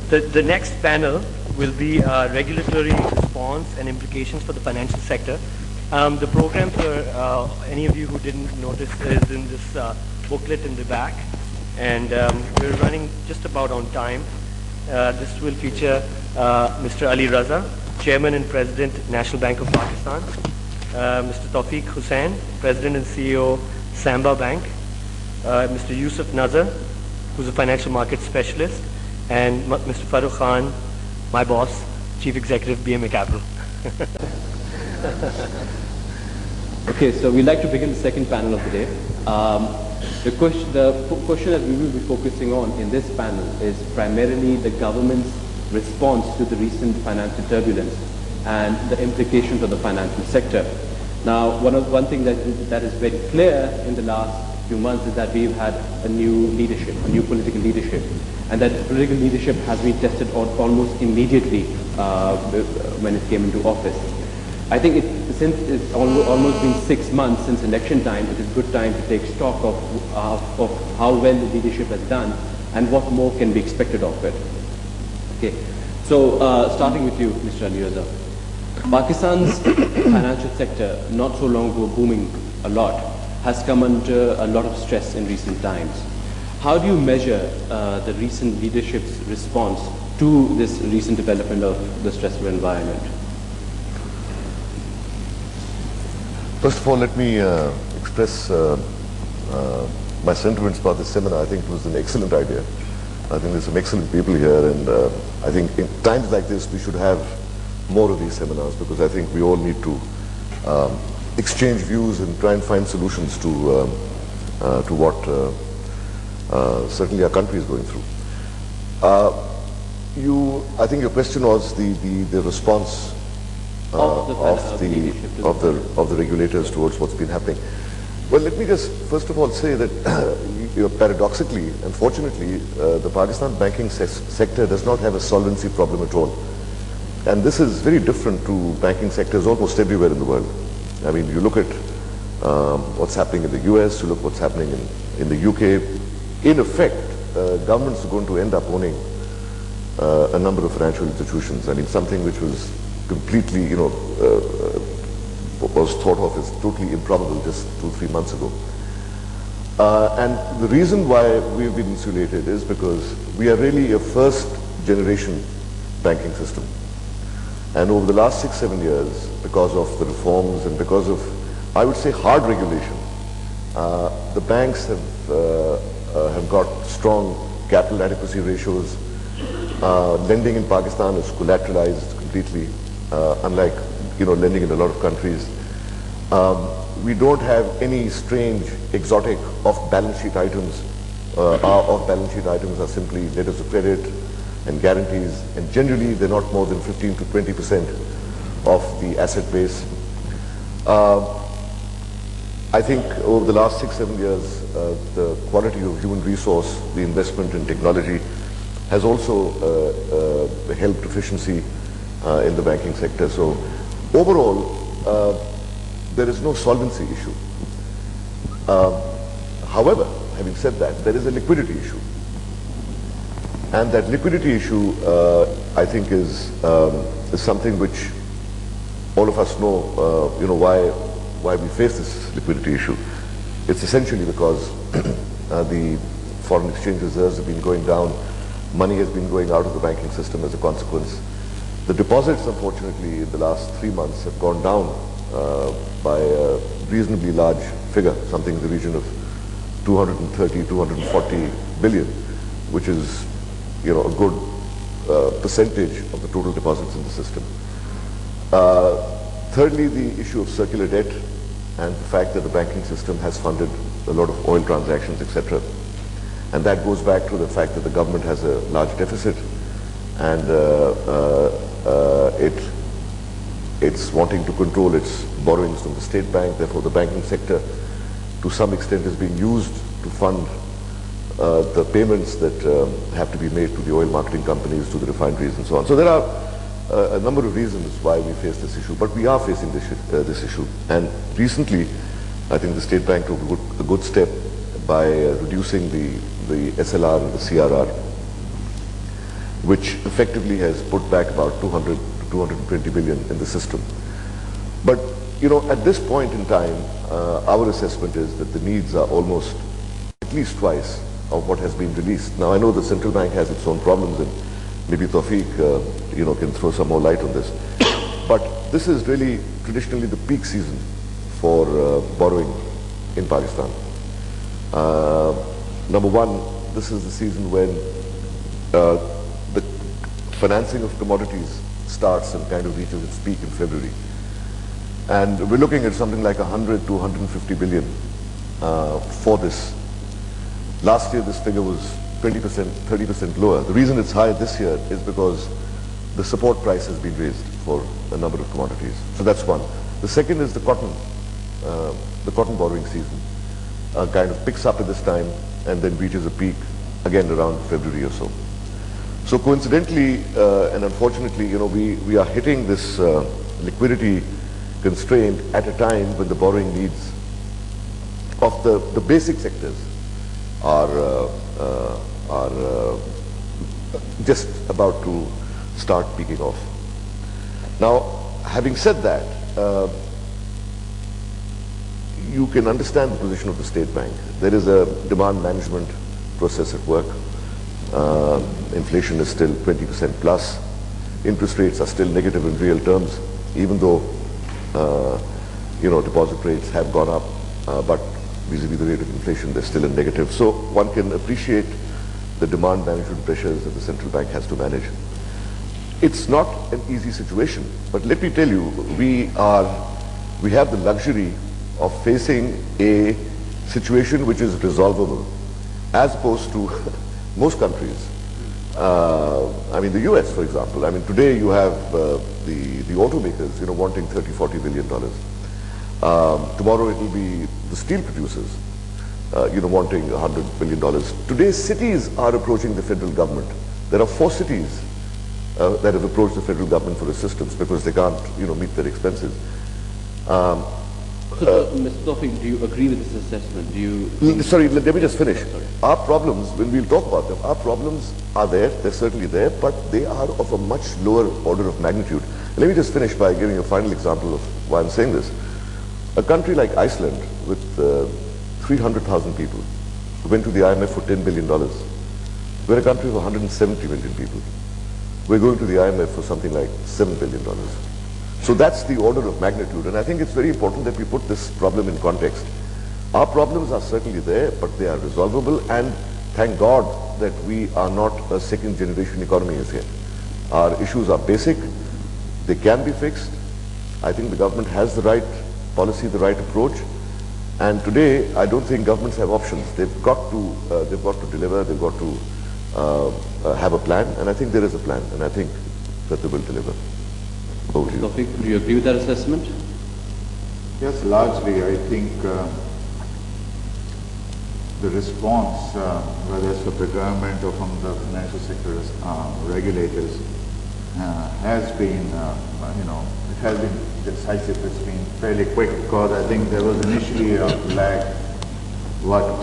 The next panel will be regulatory response and implications for the financial sector. The program, for any of you who didn't notice, is in this booklet in the back, and we're running just about on time. This will feature Mr. Ali Raza, Chairman and President, National Bank of Pakistan, Mr. Tawfiq Hussain, President and CEO, Samba Bank, Mr. Yusuf Nazar, who's a financial market specialist, and Mr. Farooq Khan, my boss, Chief Executive, BMA Capital. Okay, so we'd like to begin the second panel of the day. The question that we will be focusing on in this panel is primarily the government's response to the recent financial turbulence and the implications of the financial sector. Now, one thing that is very clear in the last few months is that we've had a new leadership, a new political leadership, and that political leadership has been tested almost immediately when it came into office. I think since it's almost been 6 months since election time, it is a good time to take stock of how well the leadership has done and what more can be expected of it. Okay, so starting with you, Mr. Ali Raza. Pakistan's financial sector, not so long ago booming a lot, has come under a lot of stress in recent times. How do you measure the recent leadership's response to this recent development of the stressful environment? First of all, let me express my sentiments about this seminar. I think it was an excellent idea. I think there's some excellent people here, and I think in times like this we should have more of these seminars, because I think we all need to exchange views and try and find solutions to what certainly our country is going through. I think your question was the response of the regulators towards what's been happening. Well, let me just first of all say that paradoxically, unfortunately, the Pakistan banking sector does not have a solvency problem at all. And this is very different to banking sectors almost everywhere in the world. I mean, you look at what's happening in the US, you look what's happening in the UK. In effect, governments are going to end up owning a number of financial institutions. I mean, something which was completely, was thought of as totally improbable just 2-3 months ago. And the reason why we've been insulated is because we are really a first generation banking system. And over the last 6-7 years, because of the reforms and because of, I would say, hard regulation, the banks have got strong capital adequacy ratios. Lending in Pakistan is collateralized completely, unlike lending in a lot of countries. We don't have any strange, exotic off-balance sheet items. Our off-balance sheet items are simply letters of credit and guarantees, and generally they're not more than 15 to 20% of the asset base. I think over the last 6-7 years, the quality of human resource, the investment in technology, has also helped efficiency in the banking sector. So overall, there is no solvency issue. However, having said that, there is a liquidity issue. And that liquidity issue, I think, is something which all of us know, why we face this liquidity issue. It's essentially because the foreign exchange reserves have been going down, money has been going out of the banking system as a consequence. The deposits, unfortunately, in the last 3 months have gone down by a reasonably large figure, something in the region of 230, 240 billion, which is a good percentage of the total deposits in the system. Thirdly, the issue of circular debt and the fact that the banking system has funded a lot of oil transactions, etc. And that goes back to the fact that the government has a large deficit, and it's wanting to control its borrowings from the state bank. Therefore, the banking sector, to some extent, is being used to fund the payments that have to be made to the oil marketing companies, to the refineries, and so on. So there are a number of reasons why we face this issue, but we are facing this issue. And recently, I think the State Bank took a good step by reducing the SLR and the CRR. which effectively has put back about 200 to 220 billion in the system. But at this point in time, our assessment is that the needs are almost at least twice of what has been released. Now I know the central bank has its own problems, and maybe Tawfiq can throw some more light on this. But this is really traditionally the peak season for borrowing in Pakistan. Number one, this is the season when the financing of commodities starts and kind of reaches its peak in February. And we're looking at something like 100 to 150 billion for this. Last year this figure was 20%, 30% lower. The reason it's high this year is because the support price has been raised for a number of commodities. So that's one. The second is the cotton borrowing season kind of picks up at this time and then reaches a peak again around February or so. So coincidentally and unfortunately, we are hitting this liquidity constraint at a time when the borrowing needs of the basic sectors are just about to start peaking off. Now, having said that, you can understand the position of the State Bank. There is a demand management process at work. Inflation is still 20% plus. Interest rates are still negative in real terms, even though deposit rates have gone up, but vis-a-vis the rate of inflation, they're still in negative. So one can appreciate the demand management pressures that the central bank has to manage. It's not an easy situation, but let me tell you, we have the luxury of facing a situation which is resolvable, as opposed to most countries. I mean, the US, for example. I mean, today you have the automakers, wanting $30–40 billion. Tomorrow it will be the steel producers, wanting $100 billion. Today cities are approaching the federal government. There are 4 cities that have approached the federal government for assistance because they can't, meet their expenses. So, Mr. Tawfiq, do you agree with this assessment? Sorry, let me just finish. Our problems, when we'll talk about them, our problems are there, they're certainly there, but they are of a much lower order of magnitude. Let me just finish by giving a final example of why I'm saying this. A country like Iceland, with 300,000 people, went to the IMF for $10 billion. We're a country of 170 million people. We're going to the IMF for something like $7 billion. So that's the order of magnitude, and I think it's very important that we put this problem in context. Our problems are certainly there, but they are resolvable, and thank God that we are not a second generation economy as yet. Our issues are basic, they can be fixed. I think the government has the right policy, the right approach, and today I don't think governments have options. They've got to deliver, they've got to have a plan, and I think there is a plan, and I think that they will deliver. Over to you. Tawfiq, do you agree with that assessment? Yes, largely. I think the response, whether it's from the government or from the financial sector regulators, has been, it has been decisive. It's been fairly quick because I think there was initially a lag. What